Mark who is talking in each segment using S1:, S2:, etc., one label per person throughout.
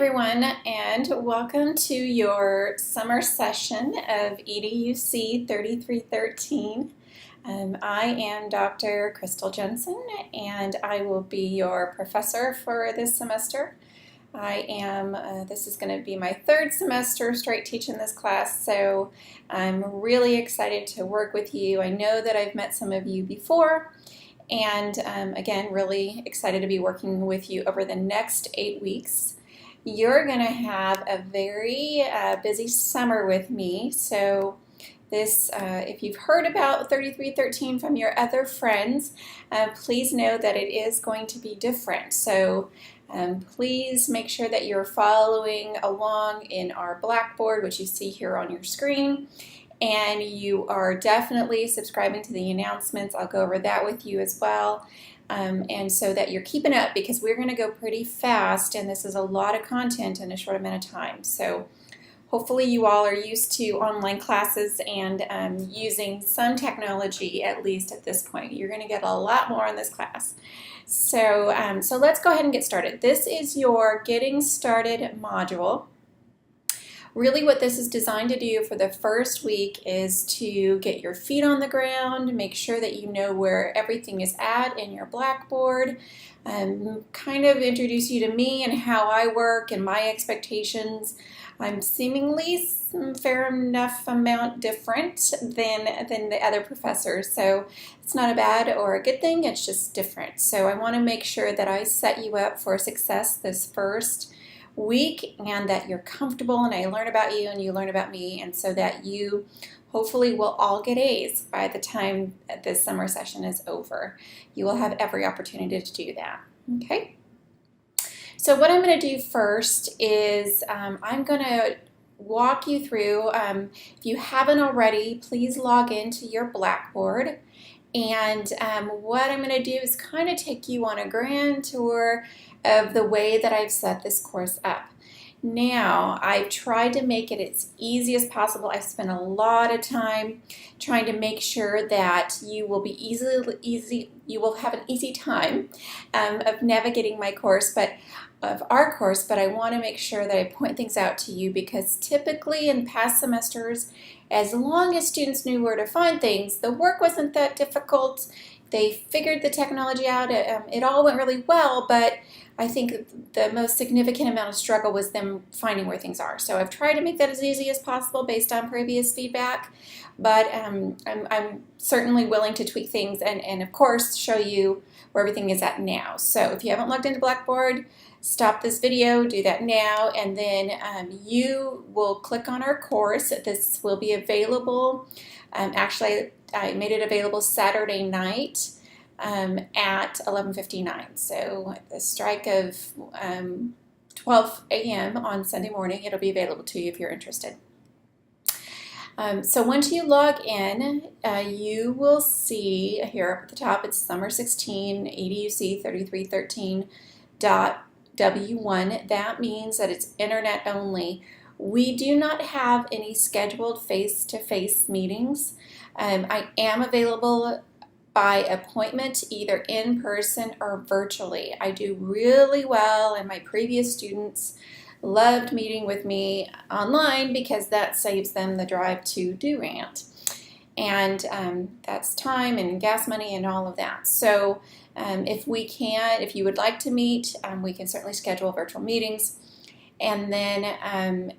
S1: everyone, and welcome to your summer session of EDUC 3313. I am Dr. Crystal Jensen, and I will be your professor for this semester. This is going to be my third semester straight teaching this class, so I'm really excited to work with you. I know that I've met some of you before, and again, really excited to be working with you over the next 8 weeks. You're going to have a very busy summer with me, so if you've heard about 3313 from your other friends, please know that it is going to be different. So please make sure that you're following along in our Blackboard, which you see here on your screen, and you are definitely subscribing to the announcements. I'll go over that with you as well. And so that you're keeping up, because we're going to go pretty fast, and this is a lot of content in a short amount of time. So hopefully you all are used to online classes and using some technology, at least at this point. You're going to get a lot more in this class. So let's go ahead and get started. This is your Getting Started module. Really what this is designed to do for the first week is to get your feet on the ground, make sure that you know where everything is at in your Blackboard, kind of introduce you to me and how I work and my expectations. I'm seemingly fair enough amount different than the other professors, so it's not a bad or a good thing, it's just different. So I want to make sure that I set you up for success this first week, and that you're comfortable and I learn about you and you learn about me, and so that you hopefully will all get A's by the time this summer session is over. You will have every opportunity to do that. Okay? So what I'm going to do first is I'm going to walk you through, if you haven't already, please log into your Blackboard. And what I'm going to do is kind of take you on a grand tour of the way that I've set this course up. Now, I've tried to make it as easy as possible. I've spent a lot of time trying to make sure that you will be you will have an easy time of navigating my course, of our course, but I want to make sure that I point things out to you, because typically in past semesters, as long as students knew where to find things, the work wasn't that difficult. They figured the technology out. It all went really well, but I think the most significant amount of struggle was them finding where things are. So I've tried to make that as easy as possible based on previous feedback, but I'm certainly willing to tweak things and of course show you where everything is at now. So if you haven't logged into Blackboard, stop this video, do that now, and then you will click on our course. This will be available. Actually, I made it available Saturday night at 11:59. So at the strike of 12 a.m. on Sunday morning, it'll be available to you if you're interested. So once you log in, you will see here up at the top, it's Summer 16 EDUC 3313.w1. That means that it's internet only. We do not have any scheduled face-to-face meetings. I am available by appointment, either in person or virtually. I do really well, and my previous students loved meeting with me online because that saves them the drive to Durant. And that's time and gas money and all of that. So if you would like to meet, we can certainly schedule virtual meetings. And then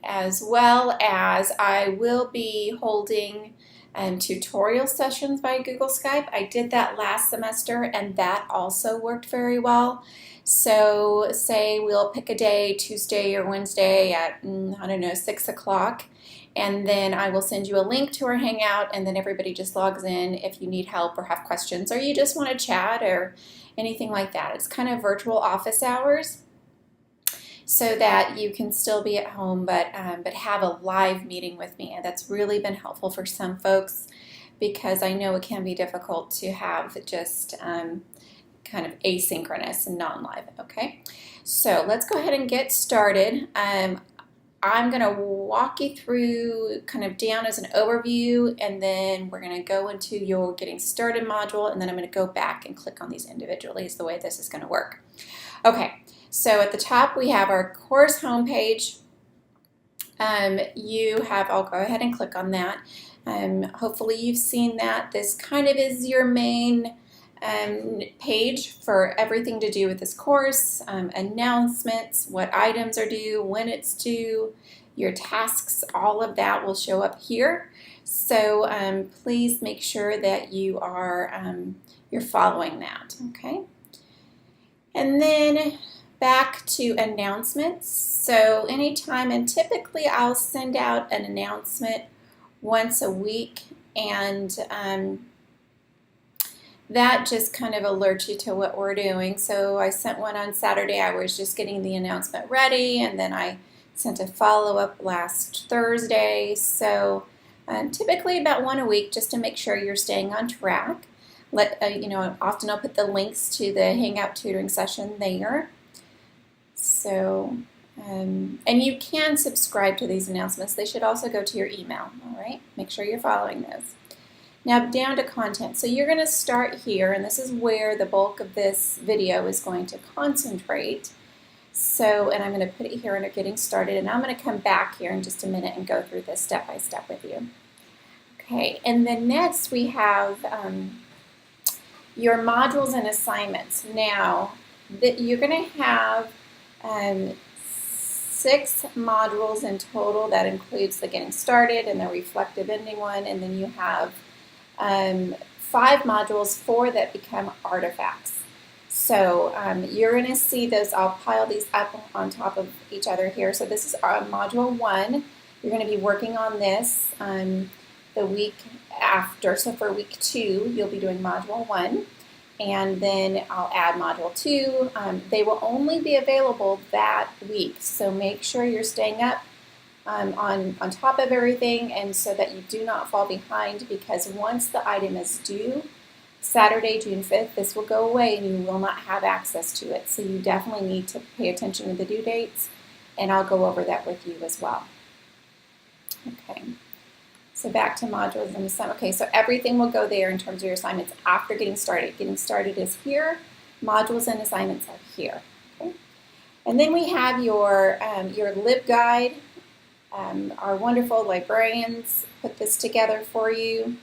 S1: as well as I will be holding tutorial sessions by Google Skype. I did that last semester, and that also worked very well. So say we'll pick a day, Tuesday or Wednesday at, I don't know, 6 o'clock, and then I will send you a link to our Hangout, and then everybody just logs in if you need help or have questions, or you just want to chat or anything like that. It's kind of virtual office hours, so that you can still be at home but have a live meeting with me. And that's really been helpful for some folks, because I know it can be difficult to have just kind of asynchronous and non-live. Okay, so let's go ahead and get started. I'm going to walk you through kind of down as an overview, and then we're going to go into your Getting Started module, and then I'm going to go back and click on these individually is the way this is going to work. Okay, So at the top we have our course homepage. I'll go ahead and click on that. Hopefully you've seen that. This kind of is your main page for everything to do with this course, announcements, what items are due, when it's due, your tasks, all of that will show up here. So please make sure that you're following that, okay? And then back to announcements. So anytime, and typically I'll send out an announcement once a week, and that just kind of alerts you to what we're doing. So I sent one on Saturday. I was just getting the announcement ready, and then I sent a follow-up last Thursday. So typically about one a week, just to make sure you're staying on track. Often I'll put the links to the Hangout tutoring session there. So, and you can subscribe to these announcements. They should also go to your email, all right? Make sure you're following those. Now down to content. So you're going to start here, and this is where the bulk of this video is going to concentrate. So, and I'm going to put it here under getting started, and I'm going to come back here in just a minute and go through this step by step with you. Okay, and then next we have your modules and assignments. Now, you're going to have 6 modules in total. That includes the getting started and the reflective ending one, and then you have 5 modules, 4 that become artifacts. So you're going to see those. I'll pile these up on top of each other here. So this is module 1. You're going to be working on this the week after. So for week 2, you'll be doing module 1. And then I'll add module 2. They will only be available that week. So make sure you're staying up on top of everything, and so that you do not fall behind, because once the item is due, Saturday, June 5th, this will go away and you will not have access to it. So you definitely need to pay attention to the due dates, and I'll go over that with you as well. Okay, so back to modules and assignments. Okay, so everything will go there in terms of your assignments after getting started. Getting started is here, modules and assignments are here. Okay? And then we have your LibGuide. Our wonderful librarians put this together for you,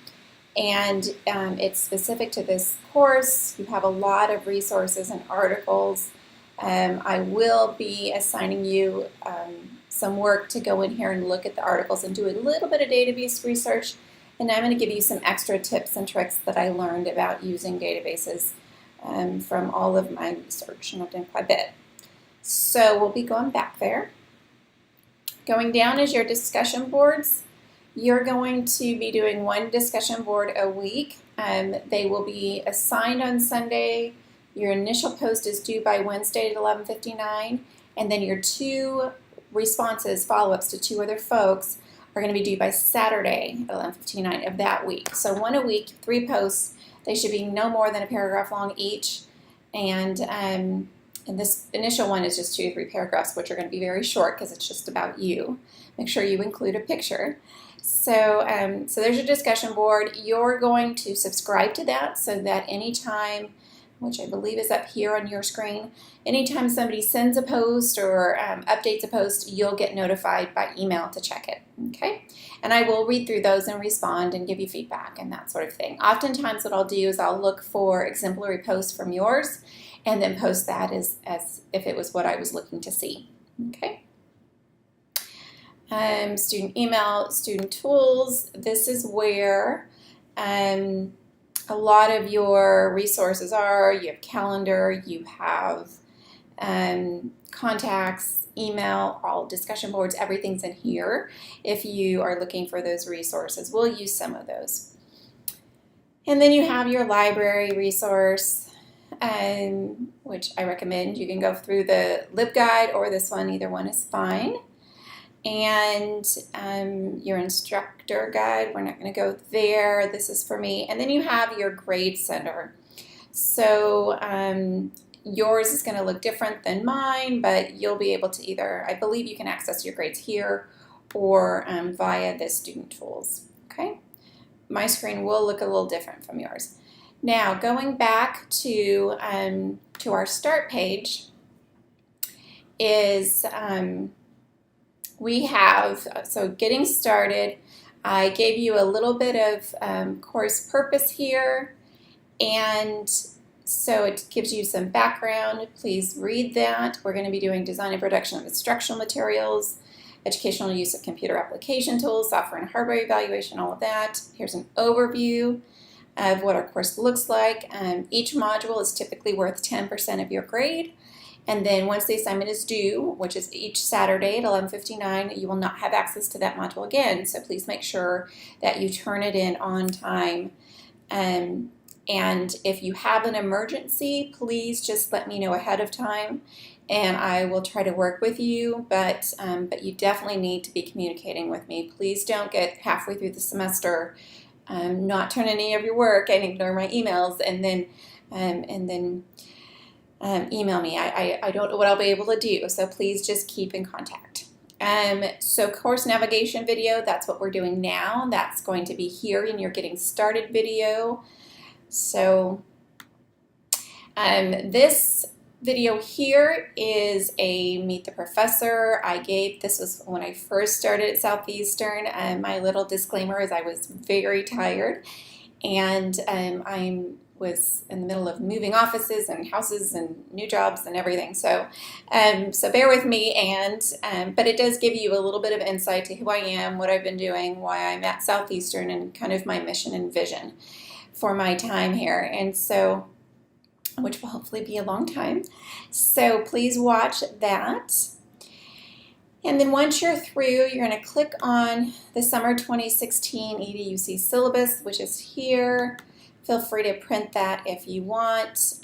S1: and it's specific to this course. You have a lot of resources and articles. I will be assigning you some work to go in here and look at the articles and do a little bit of database research, and I'm going to give you some extra tips and tricks that I learned about using databases from all of my research, and I've done quite a bit. So we'll be going back there. Going down is your discussion boards. You're going to be doing 1 discussion board a week. They will be assigned on Sunday. Your initial post is due by Wednesday at 11:59, and then your 2 responses, follow-ups to 2 other folks, are going to be due by Saturday at 11:59 of that week. So 1 a week, 3 posts. They should be no more than a paragraph long each, and this initial one is just 2 to 3 paragraphs, which are going to be very short because it's just about you. Make sure you include a picture. So there's your discussion board. You're going to subscribe to that so that anytime, which I believe is up here on your screen, anytime somebody sends a post or updates a post, you'll get notified by email to check it, okay? And I will read through those and respond and give you feedback and that sort of thing. Oftentimes what I'll do is I'll look for exemplary posts from yours and then post that as if it was what I was looking to see, okay? Student email, student tools. This is where a lot of your resources are. You have calendar, you have contacts, email, all discussion boards, everything's in here. If you are looking for those resources, we'll use some of those. And then you have your library resource, which I recommend. You can go through the LibGuide or this one, either one is fine. And your instructor guide, we're not going to go there. This is for me. And then you have your grade center. So yours is going to look different than mine, but you'll be able to either, I believe you can access your grades here or via the student tools. Okay, my screen will look a little different from yours. Now going back to our start page, is we have, so getting started, I gave you a little bit of course purpose here, and so it gives you some background. Please read that. We're going to be doing design and production of instructional materials, educational use of computer application tools, software and hardware evaluation, all of that. Here's an overview of what our course looks like. Each module is typically worth 10% of your grade. And then once the assignment is due, which is each Saturday at 11:59, you will not have access to that module again. So please make sure that you turn it in on time. And if you have an emergency, please just let me know ahead of time, and I will try to work with you. But you definitely need to be communicating with me. Please don't get halfway through the semester, not turn any of your work and ignore my emails, and then email me. I don't know what I'll be able to do, so please just keep in contact. So course navigation video, that's what we're doing now. That's going to be here in your getting started video. So this video here is a Meet the Professor. This was when I first started at Southeastern. My little disclaimer is I was very tired, and I was in the middle of moving offices and houses and new jobs and everything. So bear with me, but it does give you a little bit of insight to who I am, what I've been doing, why I'm at Southeastern, and kind of my mission and vision for my time here. And so, which will hopefully be a long time. So please watch that. And then once you're through, you're going to click on the Summer 2016 EDUC syllabus, which is here. Feel free to print that if you want.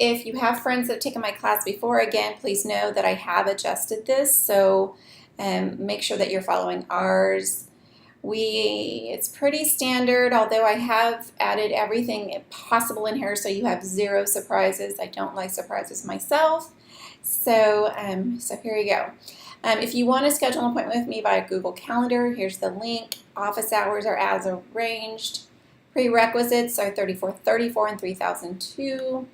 S1: If you have friends that have taken my class before, again, please know that I have adjusted this. So make sure that you're following ours. It's pretty standard, although I have added everything possible in here so you have zero surprises. I don't like surprises myself. So here you go. If you want to schedule an appointment with me via Google Calendar, here's the link. Office hours are as arranged. Prerequisites are 3434 and 3002.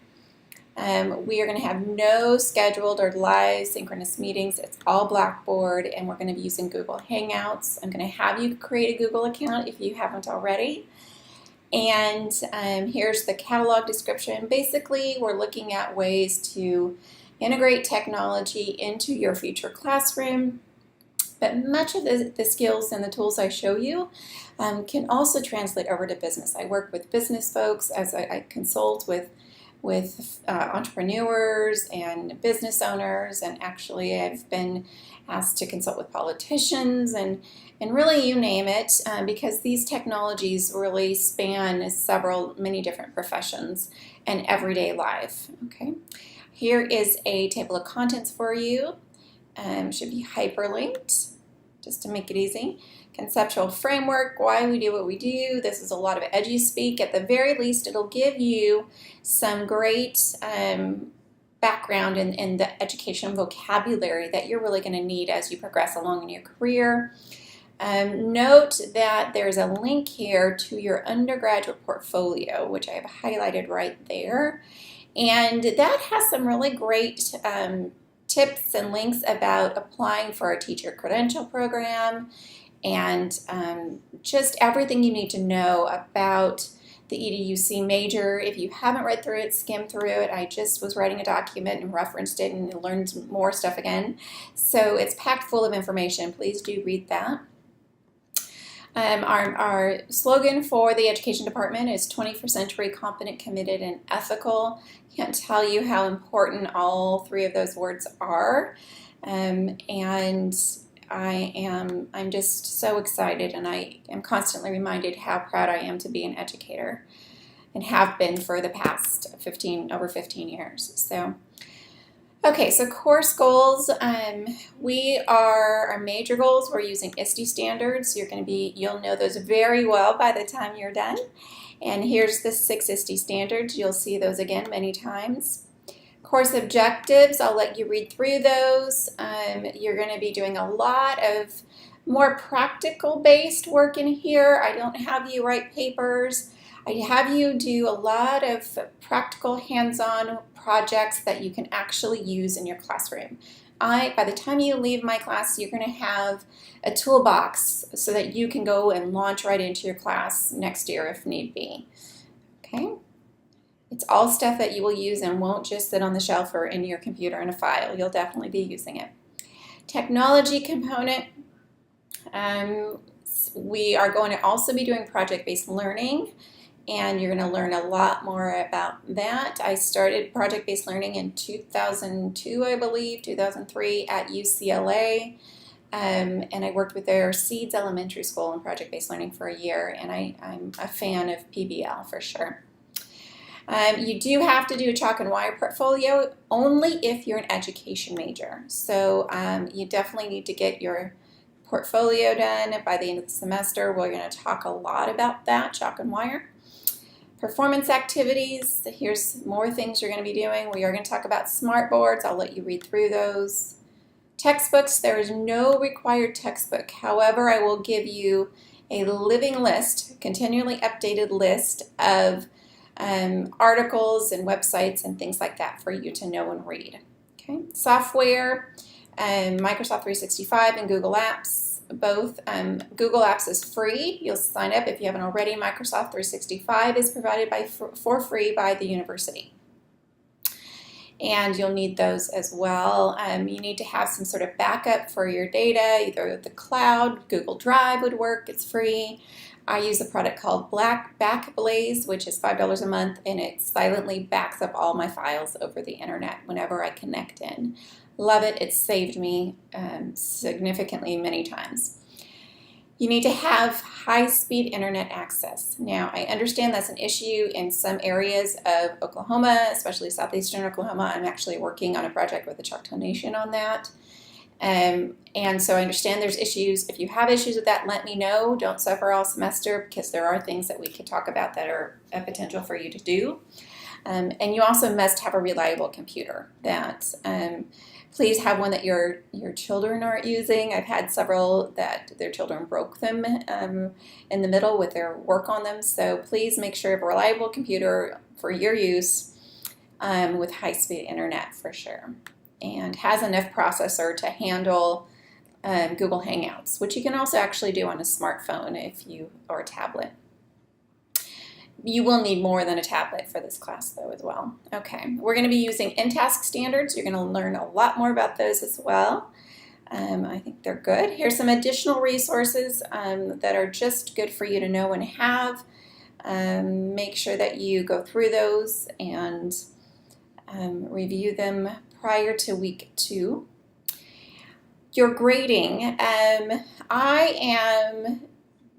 S1: We are going to have no scheduled or live synchronous meetings. It's all Blackboard, and we're going to be using Google Hangouts. I'm going to have you create a Google account if you haven't already. And here's the catalog description. Basically, we're looking at ways to integrate technology into your future classroom. But much of the skills and the tools I show you can also translate over to business. I work with business folks as I consult with entrepreneurs and business owners, and actually I've been asked to consult with politicians and really you name it, because these technologies really span many different professions and everyday life. Okay, here is a table of contents for you. Should be hyperlinked just to make it easy. Conceptual framework, why we do what we do. This is a lot of edgy speak. At the very least, it'll give you some great background in the education vocabulary that you're really going to need as you progress along in your career. Note that there's a link here to your undergraduate portfolio, which I have highlighted right there. And that has some really great tips and links about applying for a teacher credential program, and just everything you need to know about the EDUC major. If you haven't read through it, skim through it. I just was writing a document and referenced it and learned more stuff again. So it's packed full of information. Please do read that. Our slogan for the education department is 21st century, competent, committed, and ethical. Can't tell you how important all three of those words are. And I'm just so excited, and I am constantly reminded how proud I am to be an educator and have been for the past over 15 years. So, okay, so course goals. Our major goals, we're using ISTE standards. You'll know those very well by the time you're done. And here's the 6 ISTE standards. You'll see those again many times. Course objectives, I'll let you read through those. You're going to be doing a lot of more practical based work in here. I don't have you write papers. I have you do a lot of practical hands-on projects that you can actually use in your classroom. By the time you leave my class, you're going to have a toolbox so that you can go and launch right into your class next year if need be. Okay? It's all stuff that you will use and won't just sit on the shelf or in your computer in a file. You'll definitely be using it. Technology component. We are going to also be doing project-based learning, and you're going to learn a lot more about that. I started project-based learning in 2002, I believe, 2003 at UCLA, and I worked with their Seeds Elementary School in project-based learning for a year, and I'm a fan of PBL for sure. You do have to do a chalk and wire portfolio only if you're an education major. So you definitely need to get your portfolio done by the end of the semester. We're going to talk a lot about that, chalk and wire. Performance activities, here's more things you're going to be doing. We are going to talk about smart boards. I'll let you read through those. Textbooks, there is no required textbook. However, I will give you a living list, continually updated list of articles and websites and things like that for you to know and read. Okay, software, Microsoft 365 and Google Apps, both. Google Apps is free. You'll sign up if you haven't already. Microsoft 365 is provided for free by the university. And you'll need those as well. You need to have some sort of backup for your data, either the cloud, Google Drive would work, it's free. I use a product called Backblaze, which is $5 a month, and it silently backs up all my files over the internet whenever I connect in. Love it. It's saved me significantly many times. You need to have high-speed internet access. Now, I understand that's an issue in some areas of Oklahoma, especially southeastern Oklahoma. I'm actually working on a project with the Choctaw Nation on that. And so I understand there's issues. If you have issues with that, let me know. Don't suffer all semester, because there are things that we could talk about that are a potential for you to do. And you also must have a reliable computer. Please have one that your children aren't using. I've had several that their children broke them in the middle with their work on them. So please make sure you have a reliable computer for your use with high-speed internet for sure. And has enough processor to handle Google Hangouts, which you can also actually do on a smartphone or a tablet. You will need more than a tablet for this class though as well. Okay, we're going to be using in-task standards. You're going to learn a lot more about those as well. I think they're good. Here's some additional resources that are just good for you to know and have. Make sure that you go through those and review them prior to week 2. Your grading. I am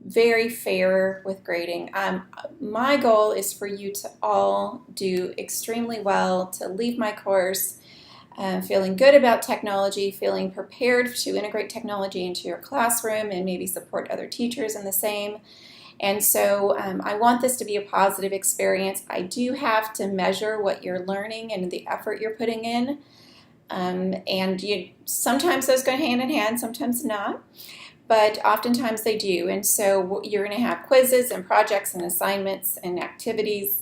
S1: very fair with grading. My goal is for you to all do extremely well, to leave my course feeling good about technology, feeling prepared to integrate technology into your classroom and maybe support other teachers in the same. And so I want this to be a positive experience. I do have to measure what you're learning and the effort you're putting in. And sometimes those go hand in hand, sometimes not. But oftentimes they do, and so you're going to have quizzes and projects and assignments and activities,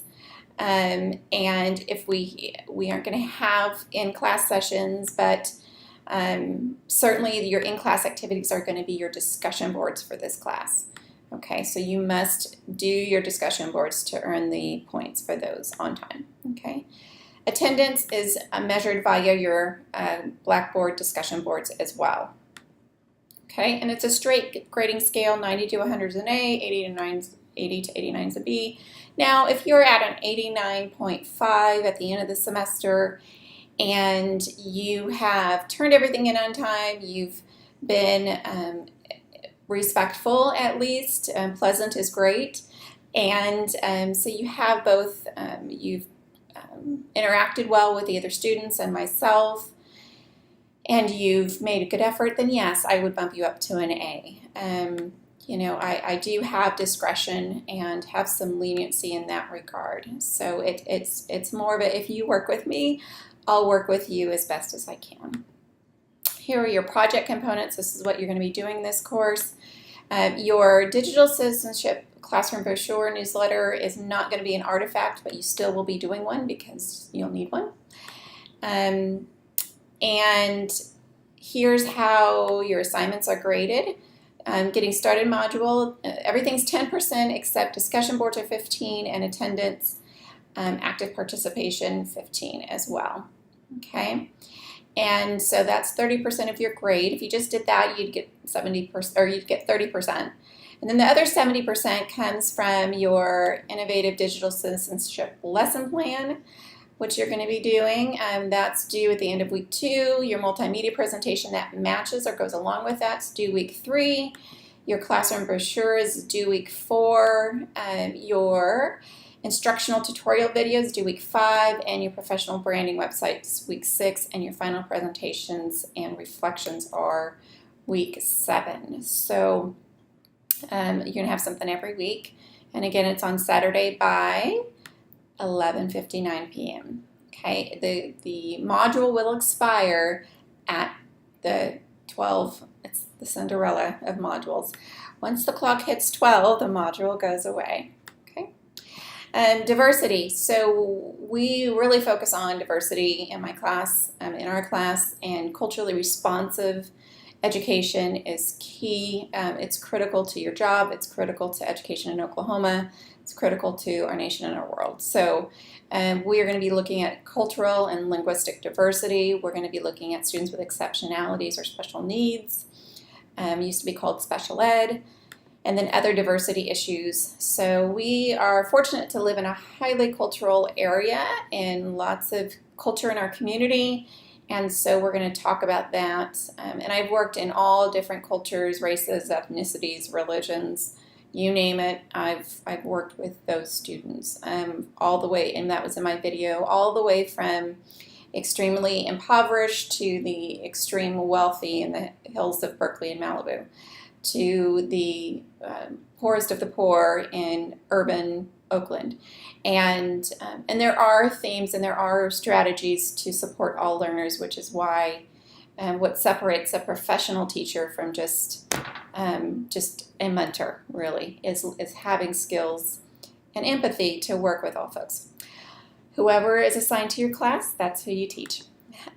S1: and if we aren't going to have in-class sessions, but certainly your in-class activities are going to be your discussion boards for this class. Okay, so you must do your discussion boards to earn the points for those on time. Okay, attendance is measured via your Blackboard discussion boards as well. Okay, and it's a straight grading scale, 90 to 100 is an A, 80 to 89 is a B. Now, if you're at an 89.5 at the end of the semester and you have turned everything in on time, you've been respectful at least, pleasant is great, and so you have both, you've interacted well with the other students and myself, and you've made a good effort, then yes, I would bump you up to an A. You know, I do have discretion and have some leniency in that regard. So it's more of a, if you work with me, I'll work with you as best as I can. Here are your project components. This is what you're going to be doing this course. Your digital citizenship classroom brochure newsletter is not going to be an artifact, but you still will be doing one because you'll need one. And here's how your assignments are graded. Getting started module, everything's 10% except discussion boards are 15 and attendance, active participation 15 as well. Okay, and so that's 30% of your grade. If you just did that, you'd get 70%, or you'd get 30%. And then the other 70% comes from your innovative digital citizenship lesson plan, which you're going to be doing. That's due at the end of week 2. Your multimedia presentation that matches or goes along with that's due week 3. Your classroom brochure is due week 4. Your instructional tutorial videos due week 5, and your professional branding websites week 6, and your final presentations and reflections are week 7. So you're going to have something every week. And again, it's on Saturday by 11:59 p.m. Okay, the module will expire at the 12. It's the Cinderella of modules. Once the clock hits 12, the module goes away. Okay, diversity. So we really focus on diversity in my class, in our class, and culturally responsive education is key. It's critical to your job. It's critical to education in Oklahoma. It's critical to our nation and our world. So we are going to be looking at cultural and linguistic diversity. We're going to be looking at students with exceptionalities or special needs. Used to be called special ed. And then other diversity issues. So we are fortunate to live in a highly cultural area and lots of culture in our community. And so we're going to talk about that. And I've worked in all different cultures, races, ethnicities, religions, you name it. I've worked with those students all the way, and that was in my video, all the way from extremely impoverished to the extreme wealthy in the hills of Berkeley and Malibu, to the poorest of the poor in urban Oakland. And there are themes and there are strategies to support all learners, which is why what separates a professional teacher from just a mentor really is having skills and empathy to work with all folks. Whoever is assigned to your class, that's who you teach.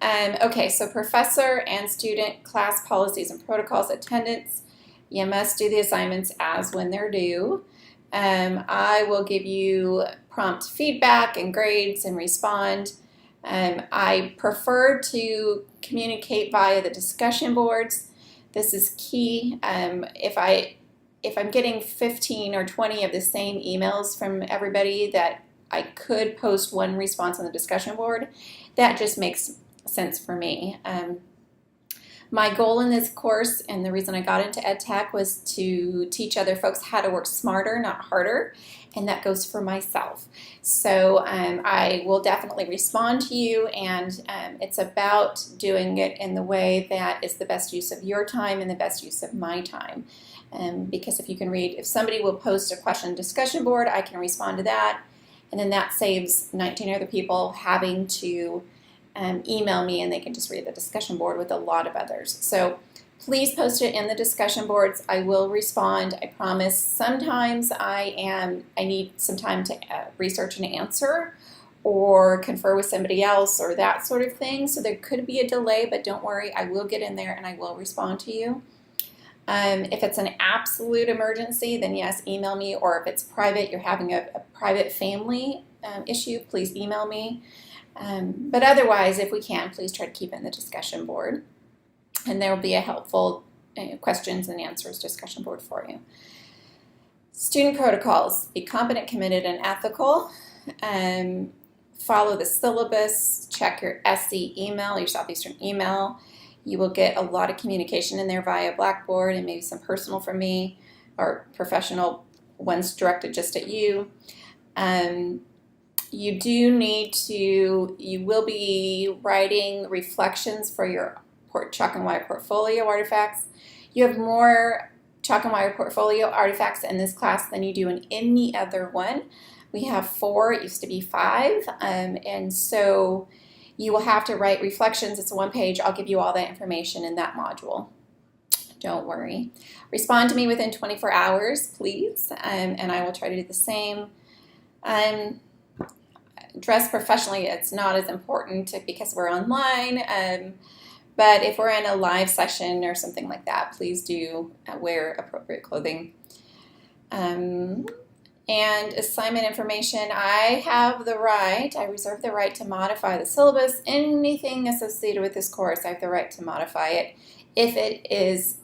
S1: Okay, so professor and student class policies and protocols, attendance. You must do the assignments as when they're due. I will give you prompt feedback and grades and respond. I prefer to communicate via the discussion boards. This is key. If I'm getting 15 or 20 of the same emails from everybody that I could post one response on the discussion board, that just makes sense for me. My goal in this course, and the reason I got into ed tech, was to teach other folks how to work smarter, not harder, and that goes for myself. So I will definitely respond to you, and it's about doing it in the way that is the best use of your time and the best use of my time. Because if somebody will post a question discussion board, I can respond to that, and then that saves 19 other people having to email me, and they can just read the discussion board with a lot of others. So please post it in the discussion boards. I will respond, I promise. Sometimes I need some time to research an answer or confer with somebody else or that sort of thing. So there could be a delay, but don't worry, I will get in there and I will respond to you. If it's an absolute emergency, then yes, email me. Or if it's private, you're having a private family issue, please email me. But otherwise, if we can, please try to keep it in the discussion board. And there will be a helpful questions and answers discussion board for you. Student protocols: be competent, committed, and ethical. Follow the syllabus. Check your SC email, your Southeastern email. You will get a lot of communication in there via Blackboard and maybe some personal from me or professional ones directed just at you. You will be writing reflections for your chalk and wire portfolio artifacts. You have more chalk and wire portfolio artifacts in this class than you do in any other one. We have 4, it used to be 5, and so you will have to write reflections. It's a 1-page. I'll give you all that information in that module. Don't worry. Respond to me within 24 hours, please, and I will try to do the same. Dress professionally, it's not as important because we're online, but if we're in a live session or something like that, please do wear appropriate clothing. And assignment information, I reserve the right to modify the syllabus. Anything associated with this course, I have the right to modify it if it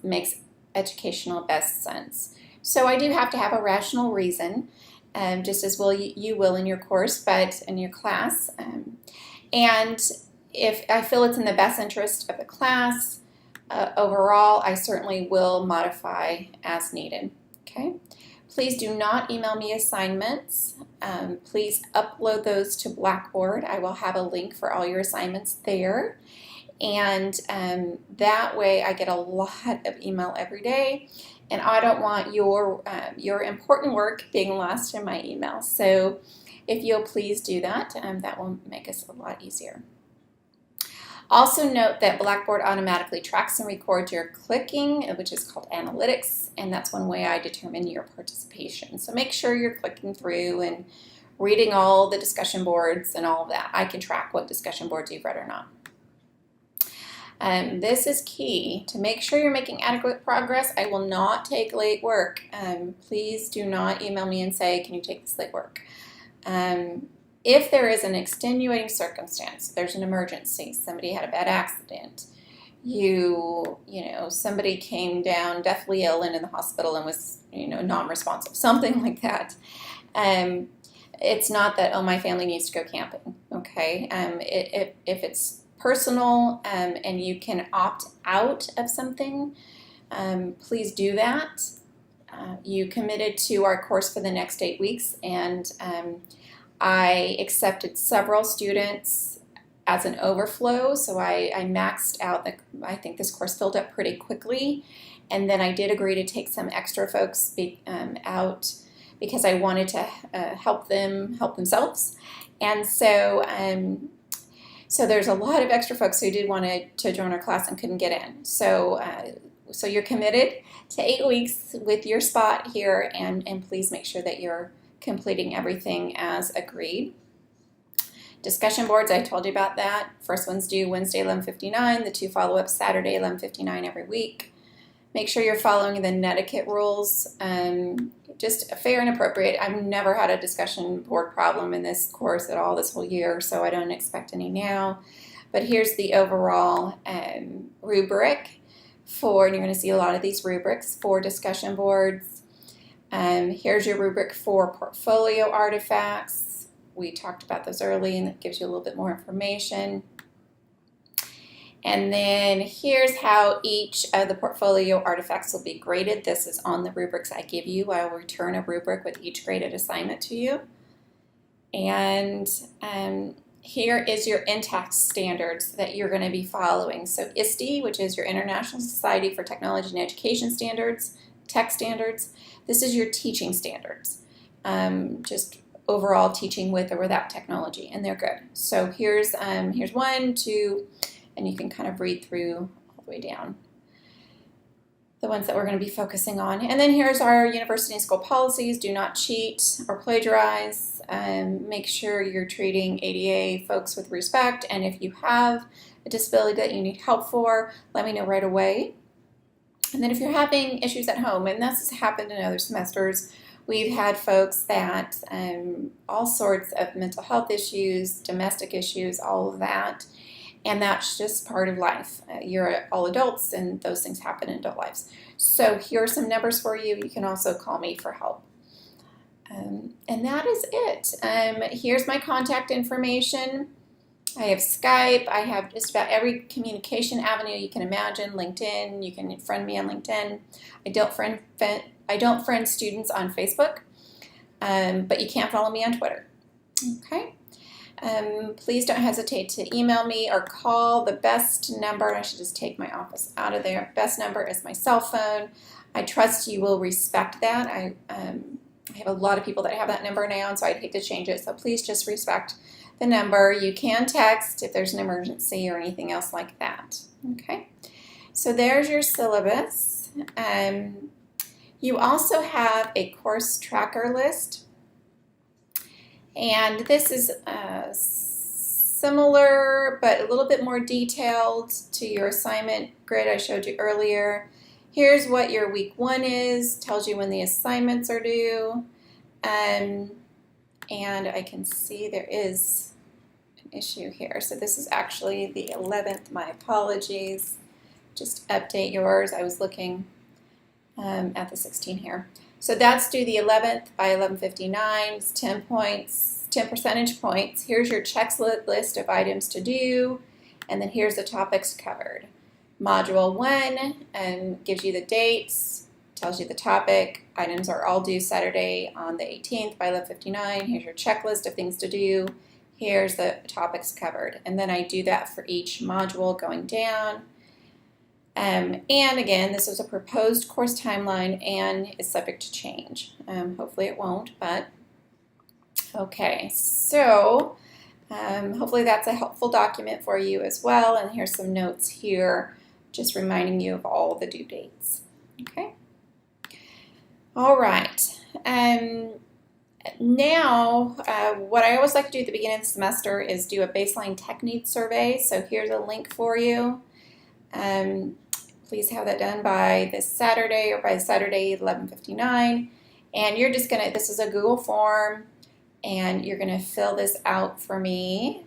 S1: makes educational best sense. So I do have to have a rational reason, just as well you will in your course, but in your class. And if I feel it's in the best interest of the class, overall, I certainly will modify as needed. Okay. Please do not email me assignments. Please upload those to Blackboard. I will have a link for all your assignments there. And that way I get a lot of email every day. And I don't want your important work being lost in my email. So if you'll please do that, that will make us a lot easier. Also note that Blackboard automatically tracks and records your clicking, which is called analytics, and that's one way I determine your participation. So make sure you're clicking through and reading all the discussion boards and all of that. I can track what discussion boards you've read or not. This is key. To make sure you're making adequate progress, I will not take late work. Please do not email me and say, can you take this late work? If there is an extenuating circumstance, there's an emergency, somebody had a bad accident, somebody came down deathly ill and in the hospital and was, non-responsive, something like that. It's not that, oh, my family needs to go camping, okay? If it's personal and you can opt out of something, please do that. You committed to our course for the next 8 weeks, and I accepted several students as an overflow, so I maxed out. I think this course filled up pretty quickly, and then I did agree to take some extra folks out because I wanted to help them help themselves. And so there's a lot of extra folks who did want to join our class and couldn't get in. So you're committed to 8 weeks with your spot here, and please make sure that you're completing everything as agreed. Discussion boards, I told you about that. First one's due Wednesday, 11:59. The 2 follow-ups Saturday, 11:59 every week. Make sure you're following the netiquette rules. Just fair and appropriate. I've never had a discussion board problem in this course at all this whole year, so I don't expect any now. But here's the overall rubric and you're going to see a lot of these rubrics for discussion boards. Here's your rubric for portfolio artifacts. We talked about those early, and that gives you a little bit more information. And then here's how each of the portfolio artifacts will be graded. This is on the rubrics I give you. I will return a rubric with each graded assignment to you. And here is your INTACT standards that you're going to be following. So ISTE, which is your International Society for Technology and Education Standards, tech standards. This is your teaching standards, just overall teaching with or without technology, and they're good. So here's 1, 2, and you can kind of read through all the way down the ones that we're going to be focusing on. And then here's our university and school policies. Do not cheat or plagiarize. Make sure you're treating ADA folks with respect, and if you have a disability that you need help for, let me know right away. And then if you're having issues at home, and this has happened in other semesters, we've had folks that all sorts of mental health issues, domestic issues, all of that, and that's just part of life. You're all adults, and those things happen in adult lives. So here are some numbers for you. You can also call me for help. And that is it. Here's my contact information. I have Skype. I have just about every communication avenue you can imagine. LinkedIn. You can friend me on LinkedIn. I don't friend students on Facebook, but you can follow me on Twitter. Okay. Please don't hesitate to email me or call. The best number, I should just take my office out of there. Best number is my cell phone. I trust you will respect that. I have a lot of people that have that number now, and so I'd hate to change it. So please just respect the number. You can text if there's an emergency or anything else like that. Okay, so there's your syllabus. You also have a course tracker list, and this is similar but a little bit more detailed to your assignment grid I showed you earlier. Here's what your week 1 is, tells you when the assignments are due, and I can see there is an issue here. So this is actually the 11th, my apologies. Just update yours. I was looking at the 16 here. So that's due the 11th by 11:59. It's 10 points, 10 percentage points. Here's your checklist of items to do, and then here's the topics covered. Module 1 gives you the dates, tells you the topic. Items are all due Saturday on the 18th by 11:59. Here's your checklist of things to do. Here's the topics covered. And then I do that for each module going down. And again, this is a proposed course timeline and is subject to change. Hopefully it won't, but okay. So hopefully that's a helpful document for you as well. And here's some notes here, just reminding you of all the due dates. Okay. All right. Now, what I always like to do at the beginning of the semester is do a baseline tech needs survey. So here's a link for you. Please have that done by this Saturday or by Saturday 11:59. And you're just going to, this is a Google form, and you're going to fill this out for me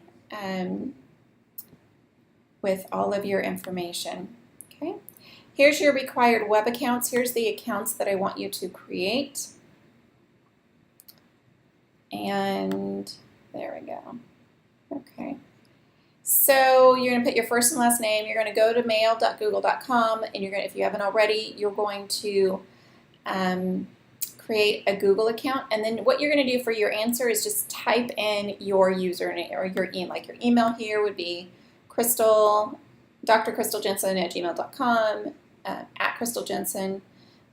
S1: with all of your information. Okay. Here's your required web accounts. Here's the accounts that I want you to create. And there we go. Okay. So you're going to put your first and last name. You're going to go to mail.google.com, and you're going to, if you haven't already, you're going to create a Google account. And then what you're going to do for your answer is just type in your username or your email. Like your email here would be drcrystaljensen@gmail.com, at Crystal Jensen,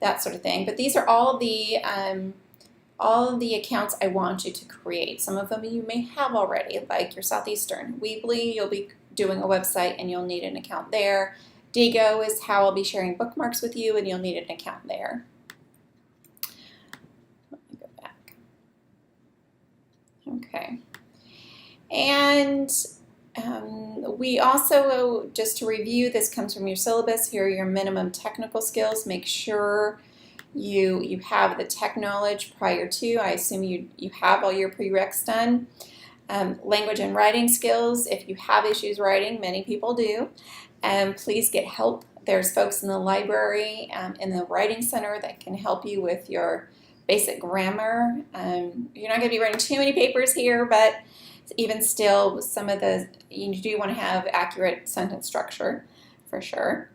S1: that sort of thing. But these are all the accounts I want you to create. Some of them you may have already, like your Southeastern. Weebly, you'll be doing a website and you'll need an account there. Digo is how I'll be sharing bookmarks with you, and you'll need an account there. Let me go back. Okay. And we also, just to review, this comes from your syllabus. Here are your minimum technical skills. Make sure you have the tech knowledge prior to. I assume you have all your prereqs done. Language and writing skills. If you have issues writing, many people do, please get help. There's folks in the library, in the writing center, that can help you with your basic grammar. You're not going to be writing too many papers here, but even still, some of the, you do want to have accurate sentence structure for sure.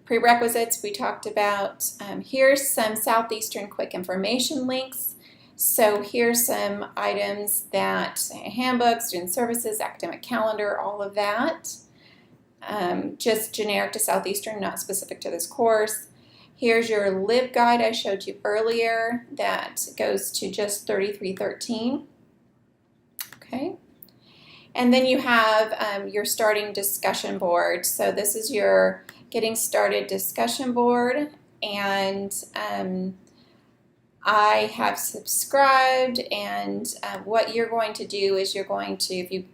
S1: Prerequisites we talked about. Here's some Southeastern quick information links. So here's some items that, handbook, student services, academic calendar, all of that. Just generic to Southeastern, not specific to this course. Here's your LibGuide I showed you earlier that goes to just 3313. Okay. And then you have your starting discussion board. So this is your getting started discussion board, and I have subscribed, and what you're going to do is you're going to, it'd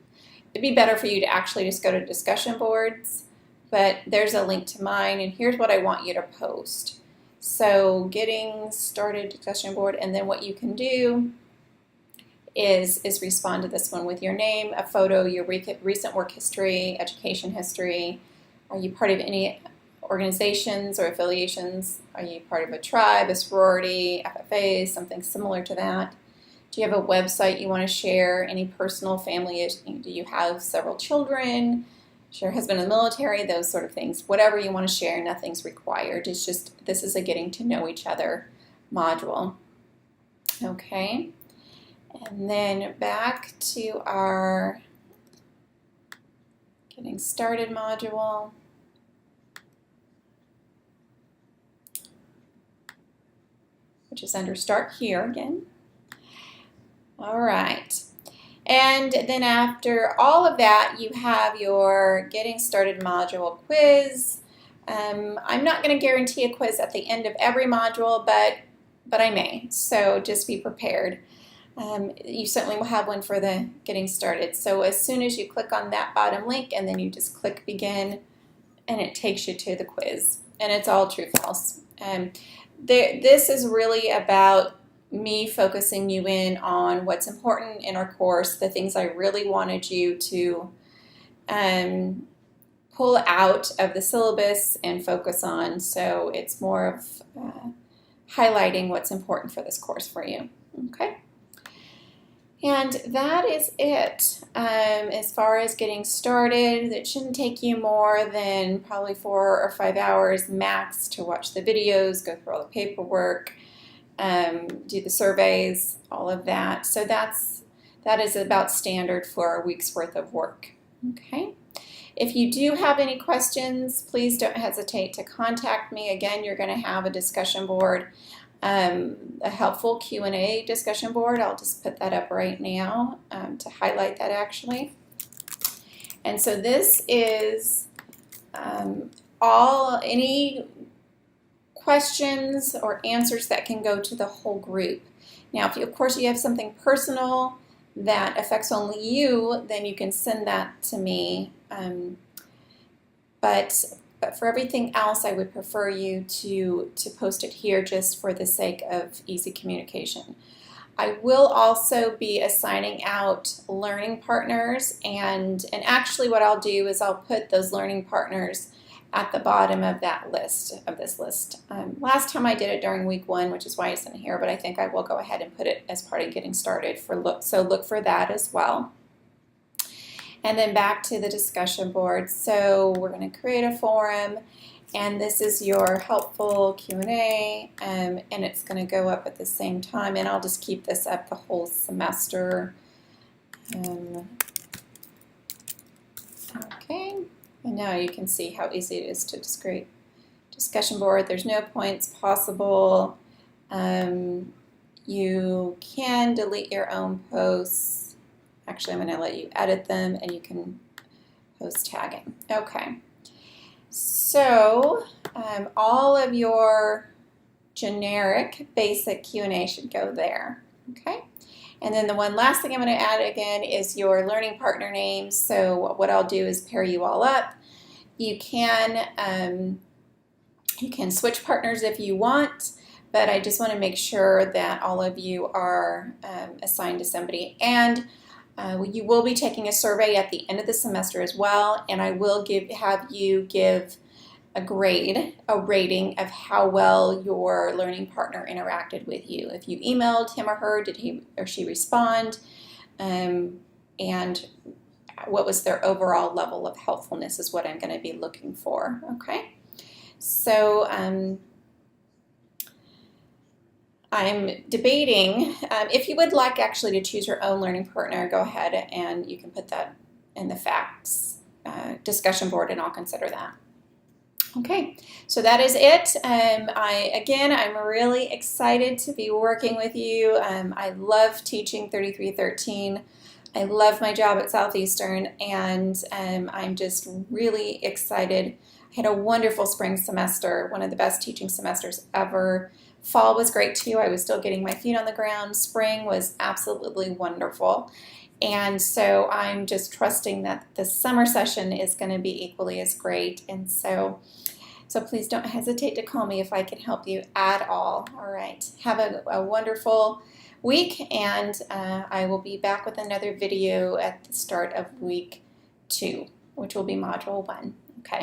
S1: be better for you to actually just go to discussion boards, but there's a link to mine, and here's what I want you to post. So getting started discussion board, and then what you can do is respond to this one with your name, a photo, your recent work history, education history. Are you part of any organizations or affiliations? Are you part of a tribe, a sorority, FFA, something similar to that? Do you have a website you want to share? Any personal family issues? Do you have several children? Is your husband in the military? Those sort of things. Whatever you want to share, nothing's required. It's just, this is a getting to know each other module. Okay. And then back to our getting started module. Which is under start here again. All right. And then after all of that, you have your getting started module quiz, I'm not going to guarantee a quiz at the end of every module, but I may, so just be prepared. You certainly will have one for the getting started. So as soon as you click on that bottom link, and then you just click begin, and it takes you to the quiz, and it's all true false. This is really about me focusing you in on what's important in our course, the things I really wanted you to pull out of the syllabus and focus on. So it's more of highlighting what's important for this course for you. Okay. And that is it as far as getting started. It shouldn't take you more than probably 4 or 5 hours max to watch the videos, go through all the paperwork, do the surveys, all of that. So that is about standard for a week's worth of work. Okay. If you do have any questions, please don't hesitate to contact me. Again, you're going to have a discussion board. A helpful Q&A discussion board. I'll just put that up right now to highlight that actually. And so this is any questions or answers that can go to the whole group. Now, if you, of course you have something personal that affects only you, then you can send that to me. But for everything else, I would prefer you to post it here just for the sake of easy communication. I will also be assigning out learning partners, and actually what I'll do is I'll put those learning partners at the bottom of that list, of this list. Last time I did it during week 1, which is why it's in here, but I think I will go ahead and put it as part of getting started so look for that as well. And then back to the discussion board. So we're going to create a forum, and this is your helpful Q&A, and it's going to go up at the same time, and I'll just keep this up the whole semester. Okay, and now you can see how easy it is to just create discussion board. There's no points possible. You can delete your own posts. Actually, I'm going to let you edit them, and you can post tagging. Okay, so all of your generic basic Q&A should go there. Okay, and then the one last thing I'm going to add again is your learning partner names. So what I'll do is pair you all up. You can switch partners if you want, but I just want to make sure that all of you are assigned to somebody. And you will be taking a survey at the end of the semester as well, and I will have you give a grade, a rating of how well your learning partner interacted with you. If you emailed him or her, did he or she respond, and what was their overall level of helpfulness is what I'm going to be looking for. Okay, so I'm debating, if you would like actually to choose your own learning partner, go ahead and you can put that in the facts discussion board, and I'll consider that. Okay, so that is it. I'm really excited to be working with you. I love teaching 3313. I love my job at Southeastern, and I'm just really excited. I had a wonderful spring semester, one of the best teaching semesters ever. Fall was great too. I was still getting my feet on the ground. Spring was absolutely wonderful. And so I'm just trusting that the summer session is going to be equally as great. And so please don't hesitate to call me if I can help you at all. All right. Have a wonderful week, and I will be back with another video at the start of week 2, which will be module 1. Okay.